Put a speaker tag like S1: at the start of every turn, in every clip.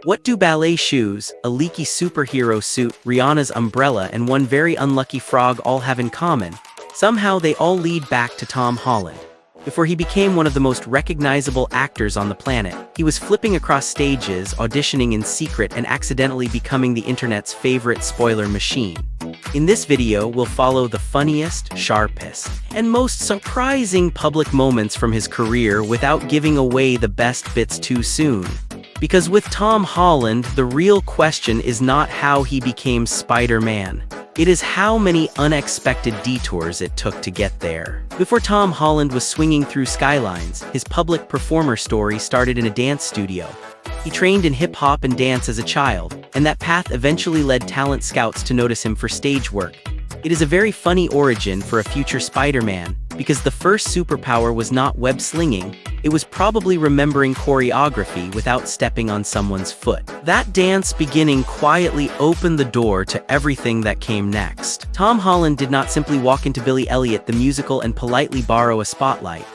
S1: What do ballet shoes, a leaky superhero suit, Rihanna's umbrella, and one very unlucky frog all have in common? Somehow they all lead back to Tom Holland. Before he became one of the most recognizable actors on the planet, he was flipping across stages, auditioning in secret, and accidentally becoming the internet's favorite spoiler machine. In this video, we'll follow the funniest, sharpest, and most surprising public moments from his career without giving away the best bits too soon. Because with Tom Holland, the real question is not how he became Spider-Man. It is how many unexpected detours it took to get there. Before Tom Holland was swinging through skylines, his public performer story started in a dance studio. He trained in hip-hop and dance as a child, and that path eventually led talent scouts to notice him for stage work. It is a very funny origin for a future Spider-Man, because the first superpower was not web-slinging, it was probably remembering choreography without stepping on someone's foot. That dance beginning quietly opened the door to everything that came next. Tom Holland did not simply walk into Billy Elliot the musical and politely borrow a spotlight.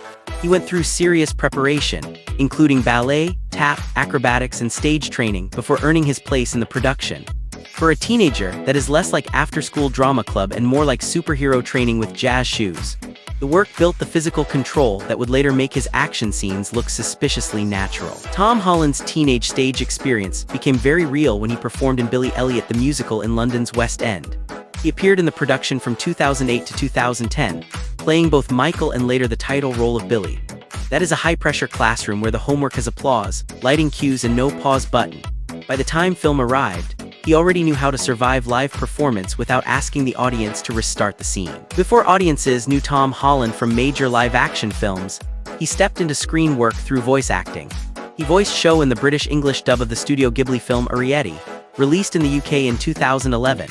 S1: He went through serious preparation, including ballet, tap, acrobatics, and stage training before earning his place in the production. For a teenager, that is less like after-school drama club and more like superhero training with jazz shoes. The work built the physical control that would later make his action scenes look suspiciously natural. Tom Holland's teenage stage experience became very real when he performed in Billy Elliot the musical in London's West End. He appeared in the production from 2008 to 2010, playing both Michael and later the title role of Billy. That is a high-pressure classroom where the homework has applause, lighting cues, and no pause button. By the time film arrived, he already knew how to survive live performance without asking the audience to restart the scene. Before audiences knew Tom Holland from major live-action films, he stepped into screen work through voice acting. He voiced Sho in the British English dub of the Studio Ghibli film Arrietty, released in the UK in 2011.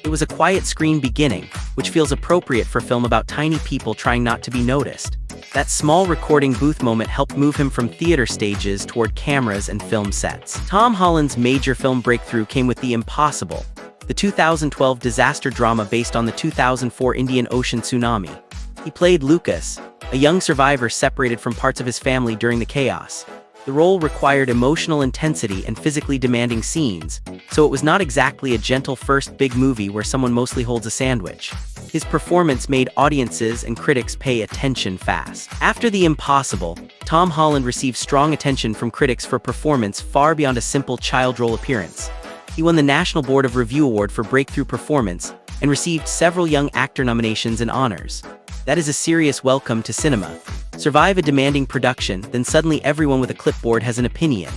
S1: It was a quiet screen beginning, which feels appropriate for a film about tiny people trying not to be noticed. That small recording booth moment helped move him from theater stages toward cameras and film sets. Tom Holland's major film breakthrough came with The Impossible, the 2012 disaster drama based on the 2004 Indian Ocean tsunami. He played Lucas, a young survivor separated from parts of his family during the chaos. The role required emotional intensity and physically demanding scenes, so it was not exactly a gentle first big movie where someone mostly holds a sandwich. His performance made audiences and critics pay attention fast. After The Impossible, Tom Holland received strong attention from critics for performance far beyond a simple child role appearance. He won the National Board of Review Award for Breakthrough Performance and received several Young Actor nominations and honors. That is a serious welcome to cinema. Survive a demanding production, then suddenly everyone with a clipboard has an opinion.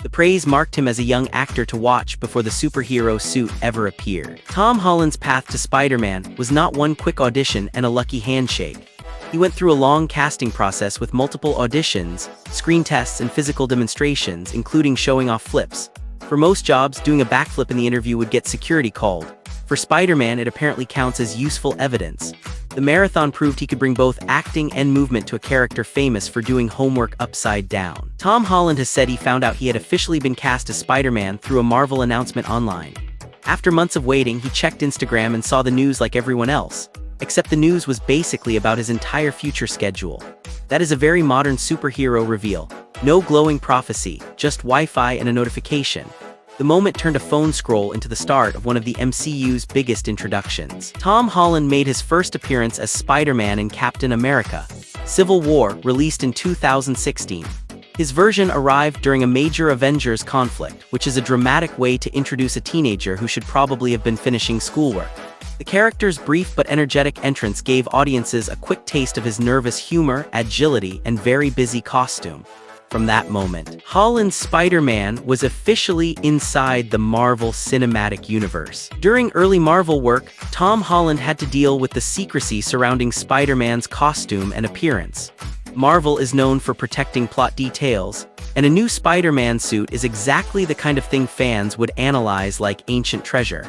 S1: The praise marked him as a young actor to watch before the superhero suit ever appeared. Tom Holland's path to Spider-Man was not one quick audition and a lucky handshake. He went through a long casting process with multiple auditions, screen tests, and physical demonstrations, including showing off flips. For most jobs, doing a backflip in the interview would get security called. For Spider-Man, it apparently counts as useful evidence. The marathon proved he could bring both acting and movement to a character famous for doing homework upside down. Tom Holland has said he found out he had officially been cast as Spider-Man through a Marvel announcement online. After months of waiting, he checked Instagram and saw the news like everyone else, except the news was basically about his entire future schedule. That is a very modern superhero reveal. No glowing prophecy, just Wi-Fi and a notification. The moment turned a phone scroll into the start of one of the MCU's biggest introductions. Tom Holland made his first appearance as Spider-Man in Captain America: Civil War, released in 2016. His version arrived during a major Avengers conflict, which is a dramatic way to introduce a teenager who should probably have been finishing schoolwork. The character's brief but energetic entrance gave audiences a quick taste of his nervous humor, agility, and very busy costume. From that moment, Holland's Spider-Man was officially inside the Marvel Cinematic Universe. During early Marvel work, Tom Holland had to deal with the secrecy surrounding Spider-Man's costume and appearance. Marvel is known for protecting plot details, and a new Spider-Man suit is exactly the kind of thing fans would analyze like ancient treasure.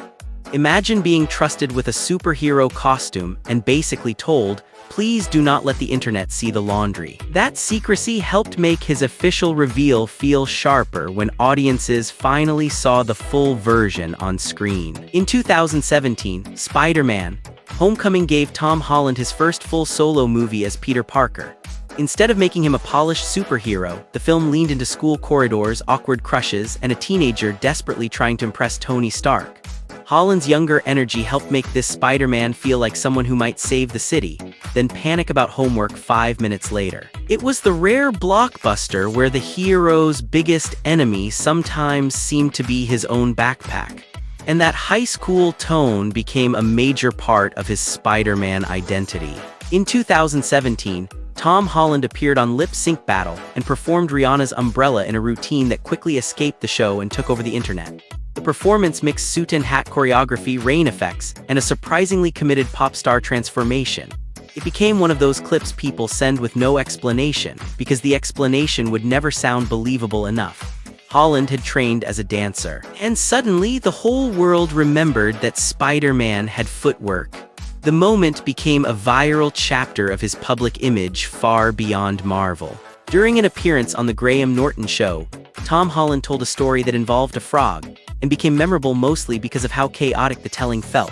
S1: Imagine being trusted with a superhero costume and basically told, "Please do not let the internet see the laundry." That secrecy helped make his official reveal feel sharper when audiences finally saw the full version on screen. In 2017, Spider-Man: Homecoming gave Tom Holland his first full solo movie as Peter Parker. Instead of making him a polished superhero, the film leaned into school corridors, awkward crushes, and a teenager desperately trying to impress Tony Stark. Holland's younger energy helped make this Spider-Man feel like someone who might save the city, then panic about homework 5 minutes later. It was the rare blockbuster where the hero's biggest enemy sometimes seemed to be his own backpack. And that high school tone became a major part of his Spider-Man identity. In 2017, Tom Holland appeared on Lip Sync Battle and performed Rihanna's Umbrella in a routine that quickly escaped the show and took over the internet. The performance mixed suit and hat choreography, rain effects, and a surprisingly committed pop star transformation. It became one of those clips people send with no explanation, because the explanation would never sound believable enough. Holland had trained as a dancer. And suddenly, the whole world remembered that Spider-Man had footwork. The moment became a viral chapter of his public image far beyond Marvel. During an appearance on The Graham Norton Show, Tom Holland told a story that involved a frog, and became memorable mostly because of how chaotic the telling felt.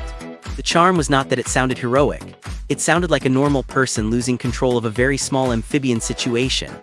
S1: The charm was not that it sounded heroic. It sounded like a normal person losing control of a very small amphibian situation.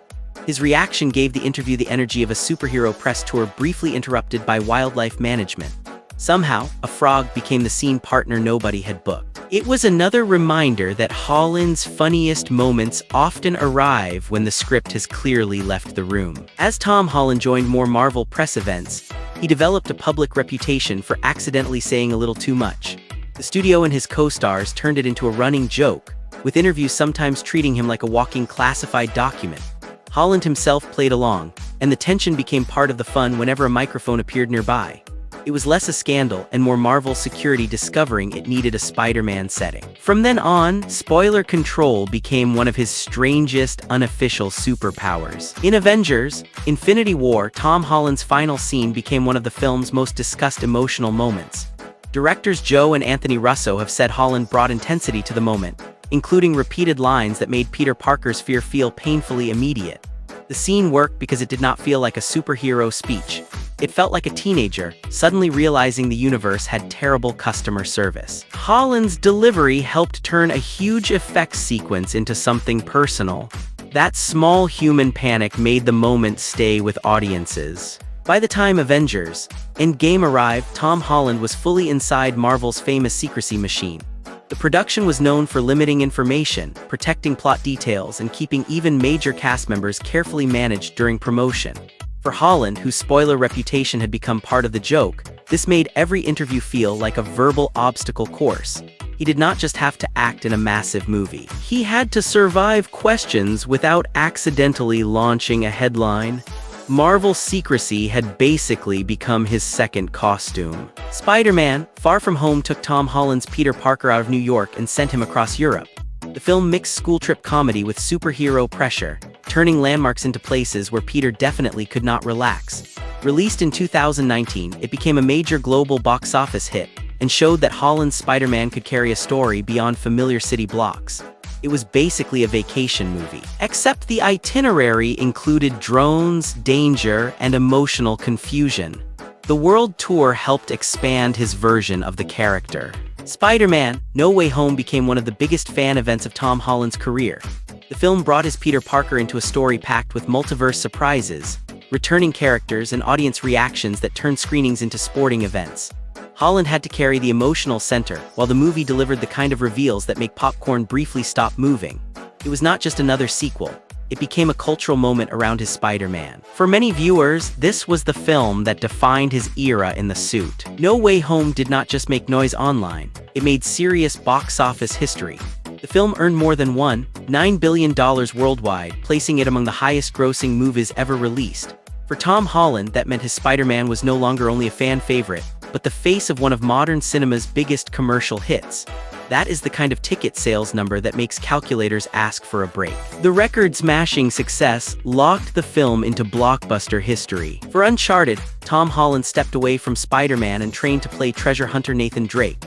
S1: His reaction gave the interview the energy of a superhero press tour briefly interrupted by wildlife management. Somehow, a frog became the scene partner nobody had booked. It was another reminder that Holland's funniest moments often arrive when the script has clearly left the room. As Tom Holland joined more Marvel press events, he developed a public reputation for accidentally saying a little too much. The studio and his co-stars turned it into a running joke, with interviews sometimes treating him like a walking classified document. Holland himself played along, and the tension became part of the fun whenever a microphone appeared nearby. It was less a scandal and more Marvel security discovering it needed a Spider-Man setting. From then on, spoiler control became one of his strangest unofficial superpowers. In Avengers: Infinity War, Tom Holland's final scene became one of the film's most discussed emotional moments. Directors Joe and Anthony Russo have said Holland brought intensity to the moment, including repeated lines that made Peter Parker's fear feel painfully immediate. The scene worked because it did not feel like a superhero speech. It felt like a teenager, suddenly realizing the universe had terrible customer service. Holland's delivery helped turn a huge effects sequence into something personal. That small human panic made the moment stay with audiences. By the time Avengers: Endgame arrived, Tom Holland was fully inside Marvel's famous secrecy machine. The production was known for limiting information, protecting plot details, and keeping even major cast members carefully managed during promotion. For Holland, whose spoiler reputation had become part of the joke, this made every interview feel like a verbal obstacle course. He did not just have to act in a massive movie. He had to survive questions without accidentally launching a headline. Marvel secrecy had basically become his second costume. Spider-Man: Far From Home took Tom Holland's Peter Parker out of New York and sent him across Europe. The film mixed school trip comedy with superhero pressure, turning landmarks into places where Peter definitely could not relax. Released in 2019, it became a major global box office hit, and showed that Holland's Spider-Man could carry a story beyond familiar city blocks. It was basically a vacation movie. Except the itinerary included drones, danger, and emotional confusion. The world tour helped expand his version of the character. Spider-Man: No Way Home became one of the biggest fan events of Tom Holland's career. The film brought his Peter Parker into a story packed with multiverse surprises, returning characters, and audience reactions that turned screenings into sporting events. Holland had to carry the emotional center, while the movie delivered the kind of reveals that make popcorn briefly stop moving. It was not just another sequel. It became a cultural moment around his Spider-Man. For many viewers, this was the film that defined his era in the suit. No Way Home did not just make noise online. It made serious box office history. The film earned more than $9 billion worldwide, placing it among the highest-grossing movies ever released. For Tom Holland, that meant his Spider-Man was no longer only a fan favorite, but the face of one of modern cinema's biggest commercial hits. That is the kind of ticket sales number that makes calculators ask for a break. The record-smashing success locked the film into blockbuster history. For Uncharted, Tom Holland stepped away from Spider-Man and trained to play treasure hunter Nathan Drake.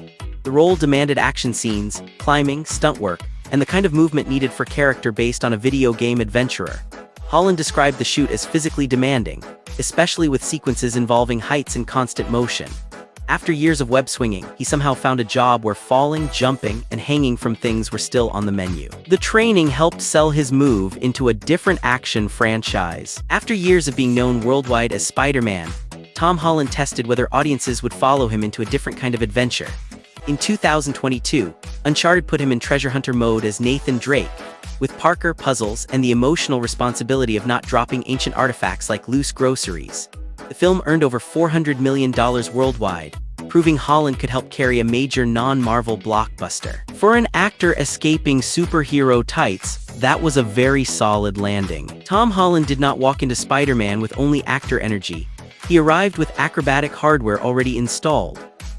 S1: The role demanded action scenes, climbing, stunt work, and the kind of movement needed for character based on a video game adventurer. Holland described the shoot as physically demanding, especially with sequences involving heights and constant motion. After years of web swinging, he somehow found a job where falling, jumping, and hanging from things were still on the menu. The training helped sell his move into a different action franchise. After years of being known worldwide as Spider-Man, Tom Holland tested whether audiences would follow him into a different kind of adventure. In 2022, Uncharted put him in treasure hunter mode as Nathan Drake, with Parker, puzzles, and the emotional responsibility of not dropping ancient artifacts like loose groceries. The film earned over $400 million worldwide, proving Holland could help carry a major non-Marvel blockbuster. For an actor escaping superhero tights, that was a very solid landing. Tom Holland did not walk into Spider-Man with only actor energy. He arrived with acrobatic hardware already installed.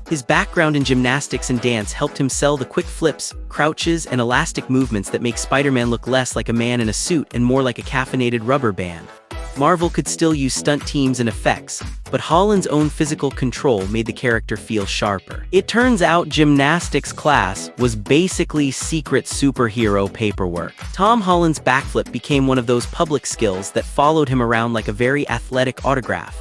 S1: His background in gymnastics and dance helped him sell the quick flips, crouches, and elastic movements that make Spider-Man look less like a man in a suit and more like a caffeinated rubber band. Marvel could still use stunt teams and effects, but Holland's own physical control made the character feel sharper. It turns out gymnastics class was basically secret superhero paperwork. Tom Holland's backflip became one of those public skills that followed him around like a very athletic autograph.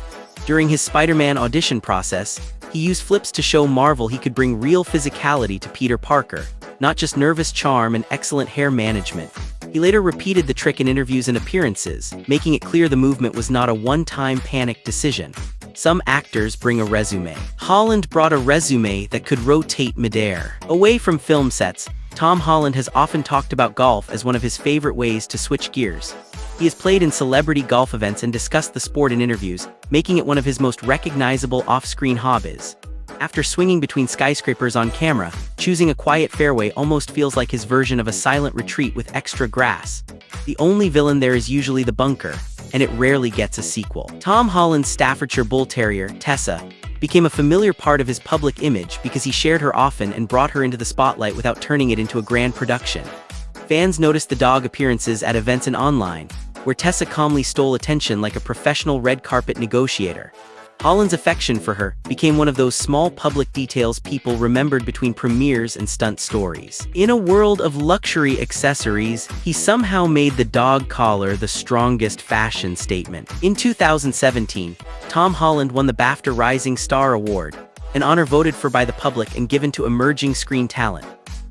S1: During his Spider-Man audition process, he used flips to show Marvel he could bring real physicality to Peter Parker, not just nervous charm and excellent hair management. He later repeated the trick in interviews and appearances, making it clear the movement was not a one-time panic decision. Some actors bring a resume. Holland brought a resume that could rotate midair. Away from film sets, Tom Holland has often talked about golf as one of his favorite ways to switch gears. He has played in celebrity golf events and discussed the sport in interviews, making it one of his most recognizable off-screen hobbies. After swinging between skyscrapers on camera, choosing a quiet fairway almost feels like his version of a silent retreat with extra grass. The only villain there is usually the bunker, and it rarely gets a sequel. Tom Holland's Staffordshire Bull Terrier, Tessa, became a familiar part of his public image because he shared her often and brought her into the spotlight without turning it into a grand production. Fans noticed the dog appearances at events and online, where Tessa calmly stole attention like a professional red carpet negotiator. Holland's affection for her became one of those small public details people remembered between premieres and stunt stories. In a world of luxury accessories, he somehow made the dog collar the strongest fashion statement. In 2017, Tom Holland won the BAFTA Rising Star Award, an honor voted for by the public and given to emerging screen talent.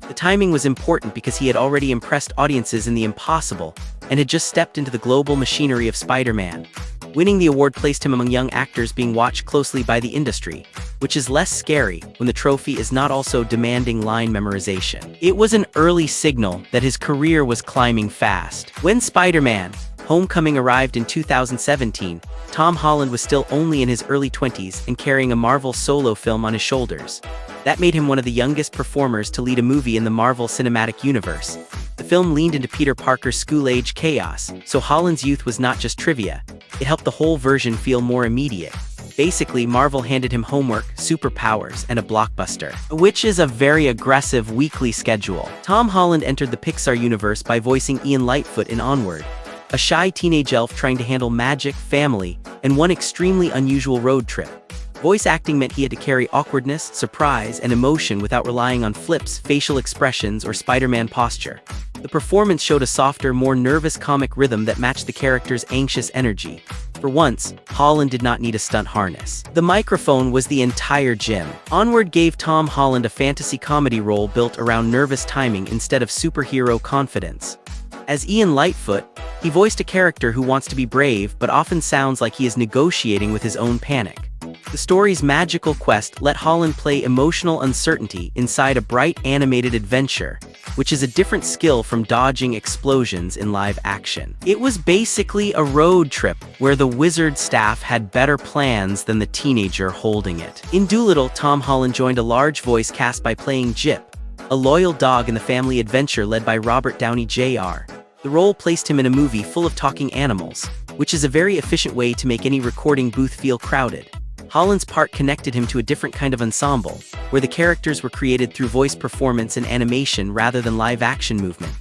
S1: The timing was important because he had already impressed audiences in The Impossible and had just stepped into the global machinery of Spider-Man. Winning the award placed him among young actors being watched closely by the industry, which is less scary when the trophy is not also demanding line memorization. It was an early signal that his career was climbing fast. When Spider-Man: Homecoming arrived in 2017, Tom Holland was still only in his early 20s and carrying a Marvel solo film on his shoulders. That made him one of the youngest performers to lead a movie in the Marvel Cinematic Universe. The film leaned into Peter Parker's school-age chaos, so Holland's youth was not just trivia. It helped the whole version feel more immediate. Basically, Marvel handed him homework, superpowers, and a blockbuster, which is a very aggressive weekly schedule. Tom Holland entered the Pixar universe by voicing Ian Lightfoot in Onward, a shy teenage elf trying to handle magic, family, and one extremely unusual road trip. Voice acting meant he had to carry awkwardness, surprise, and emotion without relying on flips, facial expressions, or Spider-Man posture. The performance showed a softer, more nervous comic rhythm that matched the character's anxious energy. For once, Holland did not need a stunt harness. The microphone was the entire gym. Onward gave Tom Holland a fantasy comedy role built around nervous timing instead of superhero confidence. As Ian Lightfoot, he voiced a character who wants to be brave but often sounds like he is negotiating with his own panic. The story's magical quest let Holland play emotional uncertainty inside a bright animated adventure, which is a different skill from dodging explosions in live action. It was basically a road trip where the wizard staff had better plans than the teenager holding it. In Dolittle, Tom Holland joined a large voice cast by playing Jip, a loyal dog in the family adventure led by Robert Downey Jr. The role placed him in a movie full of talking animals, which is a very efficient way to make any recording booth feel crowded. Holland's part connected him to a different kind of ensemble, where the characters were created through voice performance and animation rather than live-action movement.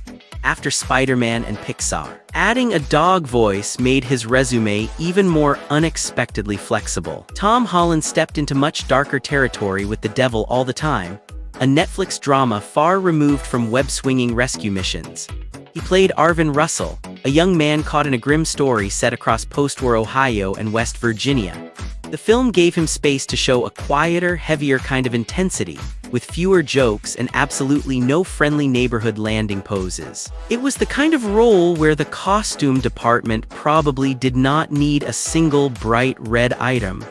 S1: After Spider-Man and Pixar, adding a dog voice made his resume even more unexpectedly flexible. Tom Holland stepped into much darker territory with The Devil All the Time, a Netflix drama far removed from web-swinging rescue missions. He played Arvin Russell, a young man caught in a grim story set across post-war Ohio and West Virginia. The film gave him space to show a quieter, heavier kind of intensity, with fewer jokes and absolutely no friendly neighborhood landing poses. It was the kind of role where the costume department probably did not need a single bright red item.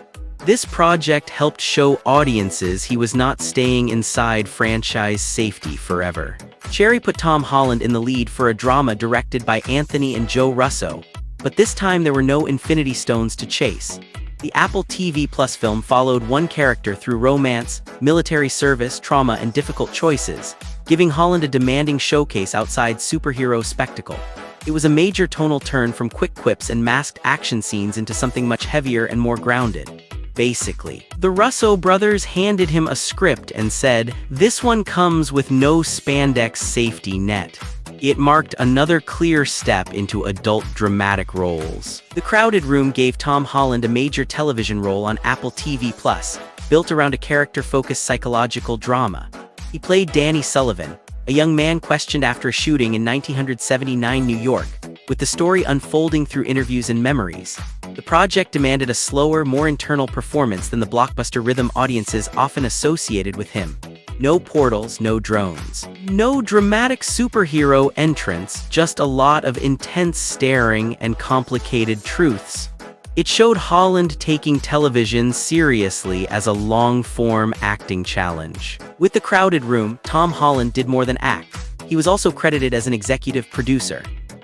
S1: This project helped show audiences he was not staying inside franchise safety forever. Cherry put Tom Holland in the lead for a drama directed by Anthony and Joe Russo, but this time there were no Infinity Stones to chase. The Apple TV Plus film followed one character through romance, military service, trauma, and difficult choices, giving Holland a demanding showcase outside superhero spectacle. It was a major tonal turn from quick quips and masked action scenes into something much heavier and more grounded. Basically, the Russo brothers handed him a script and said, "This one comes with no spandex safety net." It marked another clear step into adult dramatic roles. The Crowded Room gave Tom Holland a major television role on Apple TV Plus, built around a character-focused psychological drama. He played Danny Sullivan, a young man questioned after a shooting in 1979 New York, with the story unfolding through interviews and memories. The project demanded a slower, more internal performance than the blockbuster rhythm audiences often associated with him. No portals, no drones. No dramatic superhero entrance, just a lot of intense staring and complicated truths. It showed Holland taking television seriously as a long-form acting challenge. With The Crowded Room, Tom Holland did more than act. He was also credited as an executive producer.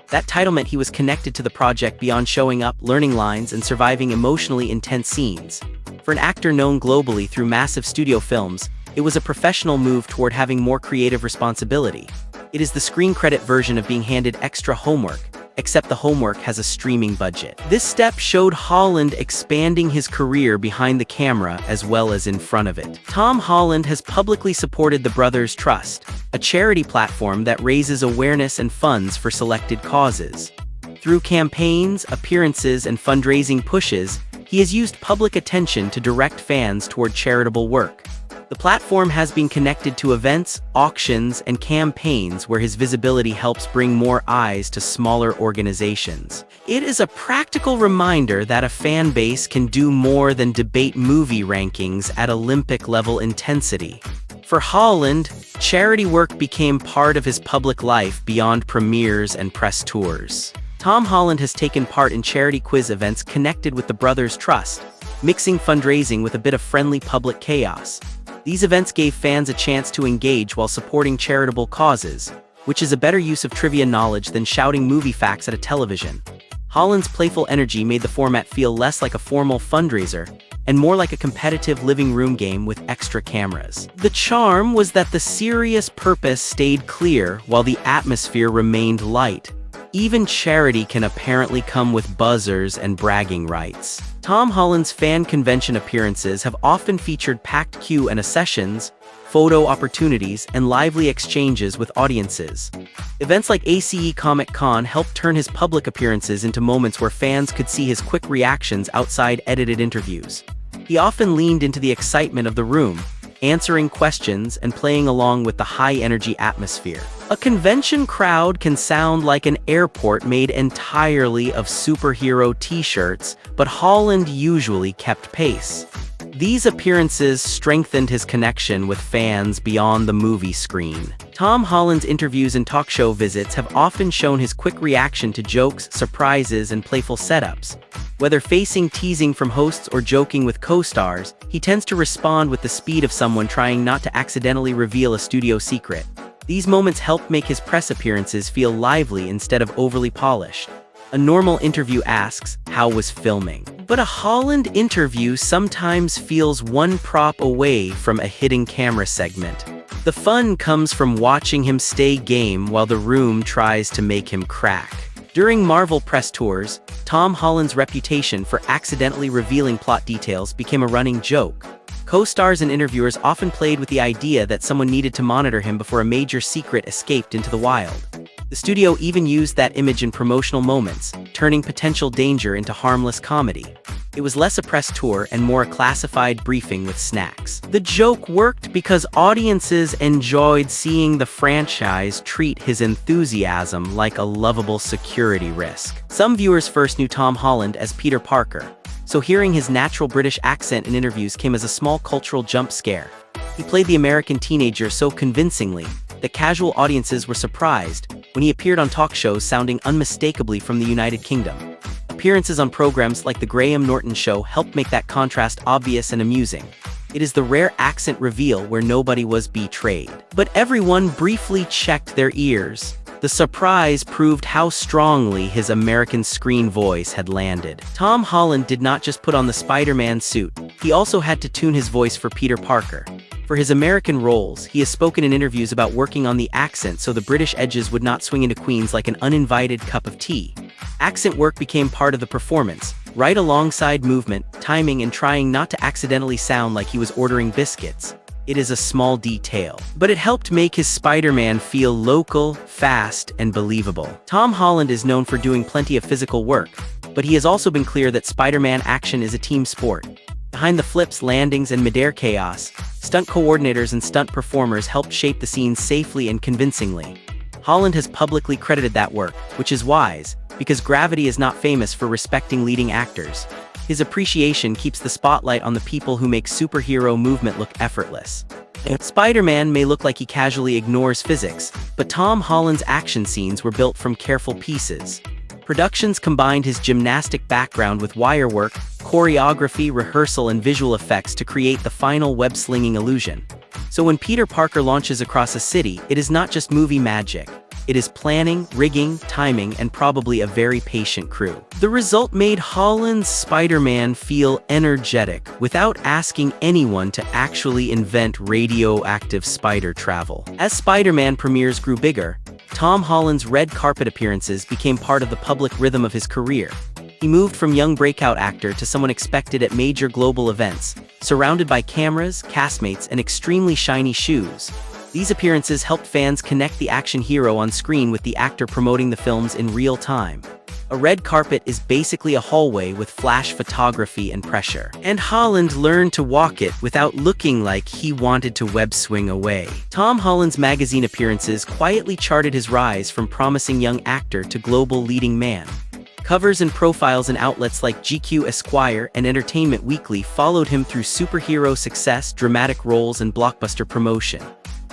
S1: That title meant he was connected to the project beyond showing up, learning lines, and surviving emotionally intense scenes. For an actor known globally through massive studio films, it was a professional move toward having more creative responsibility. It is the screen credit version of being handed extra homework, except the homework has a streaming budget. This step showed Holland expanding his career behind the camera as well as in front of it. Tom Holland has publicly supported the Brothers Trust, a charity platform that raises awareness and funds for selected causes. Through campaigns, appearances, and fundraising pushes, he has used public attention to direct fans toward charitable work. The platform has been connected to events, auctions, and campaigns where his visibility helps bring more eyes to smaller organizations. It is a practical reminder that a fan base can do more than debate movie rankings at Olympic-level intensity. For Holland, charity work became part of his public life beyond premieres and press tours. Tom Holland has taken part in charity quiz events connected with the Brothers Trust, mixing fundraising with a bit of friendly public chaos. These events gave fans a chance to engage while supporting charitable causes, which is a better use of trivia knowledge than shouting movie facts at a television. Holland's playful energy made the format feel less like a formal fundraiser and more like a competitive living room game with extra cameras. The charm was that the serious purpose stayed clear while the atmosphere remained light. Even charity can apparently come with buzzers and bragging rights. Tom Holland's fan convention appearances have often featured packed Q&A sessions, photo opportunities, and lively exchanges with audiences. Events like ACE Comic Con helped turn his public appearances into moments where fans could see his quick reactions outside edited interviews. He often leaned into the excitement of the room, answering questions and playing along with the high-energy atmosphere. A convention crowd can sound like an airport made entirely of superhero t-shirts, but Holland usually kept pace. These appearances strengthened his connection with fans beyond the movie screen. Tom Holland's interviews and talk show visits have often shown his quick reaction to jokes, surprises, and playful setups. Whether facing teasing from hosts or joking with co-stars, he tends to respond with the speed of someone trying not to accidentally reveal a studio secret. These moments help make his press appearances feel lively instead of overly polished. A normal interview asks, "How was filming?" But a Holland interview sometimes feels one prop away from a hidden camera segment. The fun comes from watching him stay game while the room tries to make him crack. During Marvel press tours, Tom Holland's reputation for accidentally revealing plot details became a running joke. Co-stars and interviewers often played with the idea that someone needed to monitor him before a major secret escaped into the wild. The studio even used that image in promotional moments, turning potential danger into harmless comedy. It was less a press tour and more a classified briefing with snacks. The joke worked because audiences enjoyed seeing the franchise treat his enthusiasm like a lovable security risk. Some viewers first knew Tom Holland as Peter Parker, so hearing his natural British accent in interviews came as a small cultural jump scare. He played the American teenager so convincingly that casual audiences were surprised when he appeared on talk shows sounding unmistakably from the United Kingdom. Appearances on programs like The Graham Norton Show helped make that contrast obvious and amusing. It is the rare accent reveal where nobody was betrayed. But everyone briefly checked their ears. The surprise proved how strongly his American screen voice had landed. Tom Holland did not just put on the Spider-Man suit, he also had to tune his voice for Peter Parker. For his American roles, he has spoken in interviews about working on the accent so the British edges would not swing into Queens like an uninvited cup of tea. Accent work became part of the performance, right alongside movement, timing, and trying not to accidentally sound like he was ordering biscuits. It is a small detail, but it helped make his Spider-Man feel local, fast, and believable. Tom Holland is known for doing plenty of physical work, but he has also been clear that Spider-Man action is a team sport. Behind the flips, landings, and midair chaos, stunt coordinators and stunt performers helped shape the scenes safely and convincingly. Holland has publicly credited that work, which is wise, because Gravity is not famous for respecting leading actors. His appreciation keeps the spotlight on the people who make superhero movement look effortless. Spider-Man may look like he casually ignores physics, but Tom Holland's action scenes were built from careful pieces. Productions combined his gymnastic background with wire work, choreography, rehearsal, and visual effects to create the final web-slinging illusion. So when Peter Parker launches across a city, it is not just movie magic. It is planning, rigging, timing, and probably a very patient crew. The result made Holland's Spider-Man feel energetic without asking anyone to actually invent radioactive spider travel. As Spider-Man premieres grew bigger, Tom Holland's red carpet appearances became part of the public rhythm of his career. He moved from young breakout actor to someone expected at major global events, surrounded by cameras, castmates, and extremely shiny shoes. These appearances helped fans connect the action hero on screen with the actor promoting the films in real time. A red carpet is basically a hallway with flash photography and pressure. And Holland learned to walk it without looking like he wanted to web swing away. Tom Holland's magazine appearances quietly charted his rise from promising young actor to global leading man. Covers and profiles in outlets like GQ, Esquire, and Entertainment Weekly followed him through superhero success, dramatic roles, and blockbuster promotion.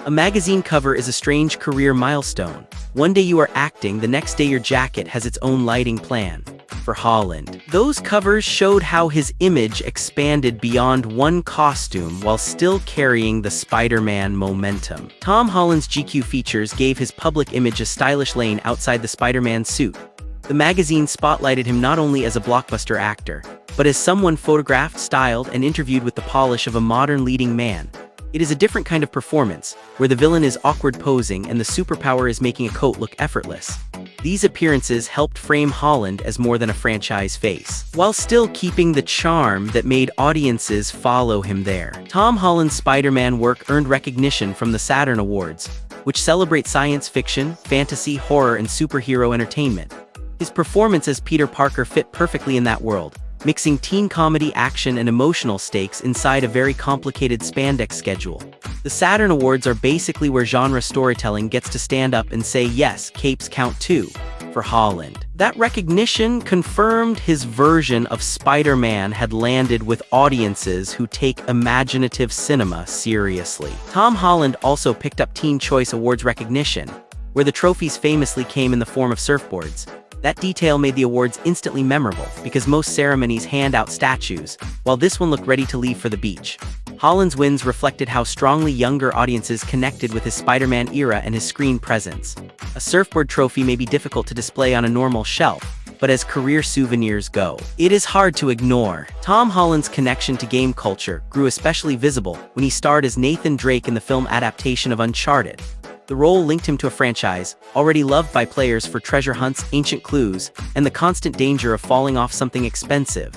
S1: A magazine cover is a strange career milestone. One day you are acting, the next day your jacket has its own lighting plan. For Holland, those covers showed how his image expanded beyond one costume while still carrying the Spider-Man momentum. Tom Holland's GQ features gave his public image a stylish lane outside the Spider-Man suit. The magazine spotlighted him not only as a blockbuster actor, but as someone photographed, styled, and interviewed with the polish of a modern leading man. It is a different kind of performance, where the villain is awkward posing and the superpower is making a coat look effortless. These appearances helped frame Holland as more than a franchise face, while still keeping the charm that made audiences follow him there. Tom Holland's Spider-Man work earned recognition from the Saturn Awards, which celebrate science fiction, fantasy, horror, and superhero entertainment. His performance as Peter Parker fit perfectly in that world, mixing teen comedy, action, and emotional stakes inside a very complicated spandex schedule. The Saturn Awards are basically where genre storytelling gets to stand up and say, yes, capes count too, for Holland. That recognition confirmed his version of Spider-Man had landed with audiences who take imaginative cinema seriously. Tom Holland also picked up Teen Choice Awards recognition, where the trophies famously came in the form of surfboards. That detail made the awards instantly memorable, because most ceremonies hand out statues, while this one looked ready to leave for the beach. Holland's wins reflected how strongly younger audiences connected with his Spider-Man era and his screen presence. A surfboard trophy may be difficult to display on a normal shelf, but as career souvenirs go, it is hard to ignore. Tom Holland's connection to game culture grew especially visible when he starred as Nathan Drake in the film adaptation of Uncharted. The role linked him to a franchise, already loved by players for treasure hunts, ancient clues, and the constant danger of falling off something expensive.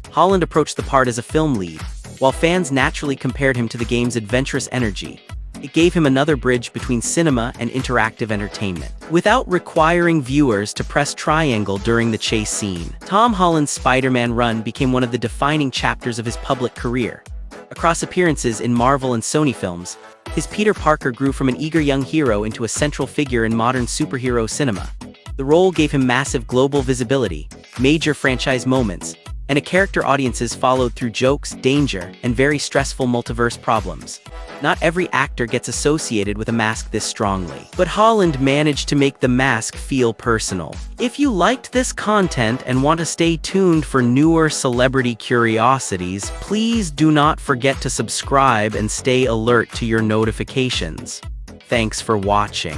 S1: Holland approached the part as a film lead, while fans naturally compared him to the game's adventurous energy. It gave him another bridge between cinema and interactive entertainment, without requiring viewers to press triangle during the chase scene. Tom Holland's Spider-Man run became one of the defining chapters of his public career. Across appearances in Marvel and Sony films, his Peter Parker grew from an eager young hero into a central figure in modern superhero cinema. The role gave him massive global visibility, major franchise moments, and a character audiences followed through jokes, danger, and very stressful multiverse problems. Not every actor gets associated with a mask this strongly, but Holland managed to make the mask feel personal. If you liked this content and want to stay tuned for newer celebrity curiosities, please do not forget to subscribe and stay alert to your notifications. Thanks for watching.